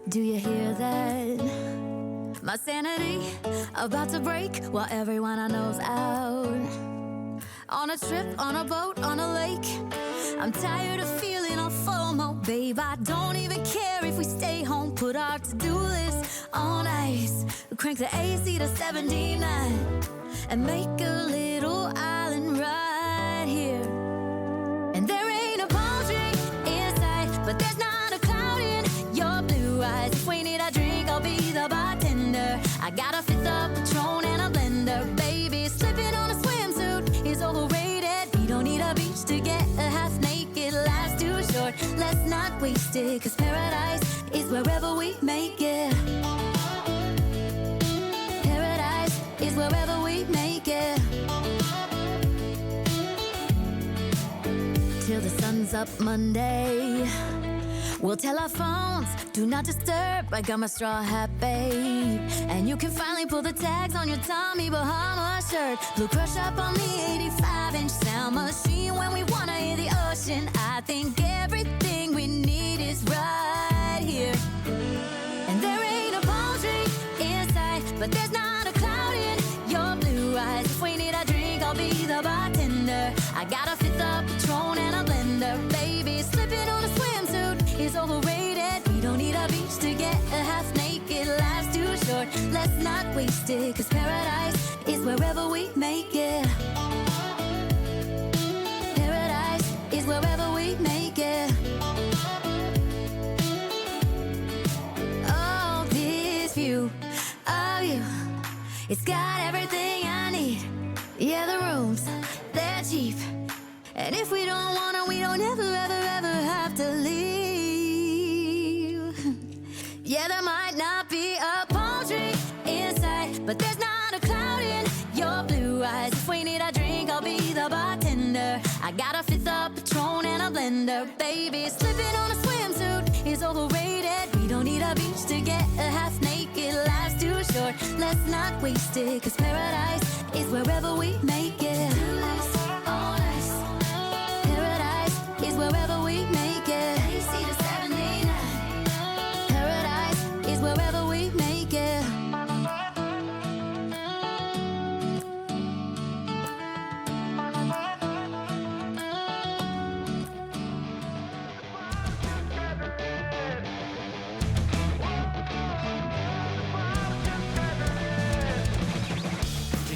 Do you hear that? My sanity about to break while everyone I know's out. On a trip, on a boat, on a lake. I'm tired of feeling all FOMO, babe. I don't even care if we stay home. Put our to-do list on ice. Crank the AC to 79 and make a little island right here. And there ain't a palm tree in sight, but there's not a cloud in your blue eyes. If we need a drink, I'll be the bartender. I got a fifth of Patron and a blender, baby. Slipping on a swimsuit is overrated. We don't need a beach to get a half naked. Life's too short, let's not waste it. Cause paradise is wherever we make it. Paradise is wherever we make it. Till the sun's up Monday, we'll tell our phones, do not disturb. I got my straw hat, babe. And you can finally pull the tags on your Tommy Bahama shirt. Blue crush up on the 85-inch sound machine. When we wanna hear the ocean, I think everything we need is right here. And there ain't a palm tree in sight, but there's not a cloud in your blue eyes. If we need a drink, I'll be the bartender. I got a fifth of Patron and a blender, baby. Slipping on a swimsuit is overrated. We don't need a beach to get a half naked. Life's too short, let's not waste it. Cause paradise is wherever we make it. Paradise is wherever we make it. Oh, this view of you, it's got everything I need. Yeah, the rooms, they're cheap. And if we don't wanna, we don't ever, ever, ever have to leave. Yeah, there might not be a palm tree in sight, but there's not a cloud in your blue eyes. If we need a drink, I'll be the bartender. I got a fifth of Patron and a blender, baby. Slipping on a swimsuit is overrated. We don't need a beach to get a half naked. Life's too short, let's not waste it. Cause paradise is wherever we make it. Paradise is wherever we make it. AC to 79. Paradise is wherever we make it.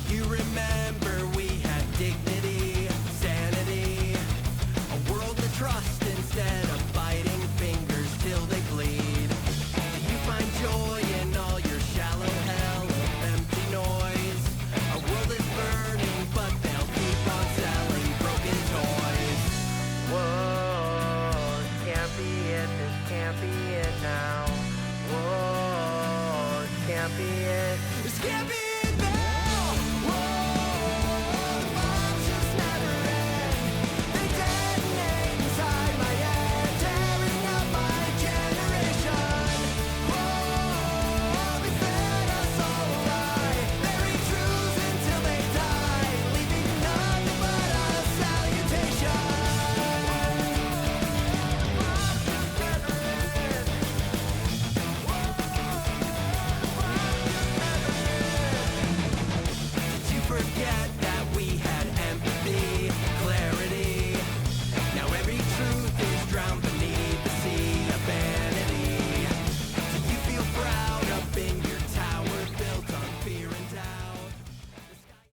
Do you remember we had dignity, sanity, a world to trust instead of biting fingers till they bleed? Do you find joy in all your shallow hell of empty noise? Our world is burning, but they'll keep on selling broken toys. Whoa, this can't be it, this can't be it now. Whoa, this can't be it, this can't be it now.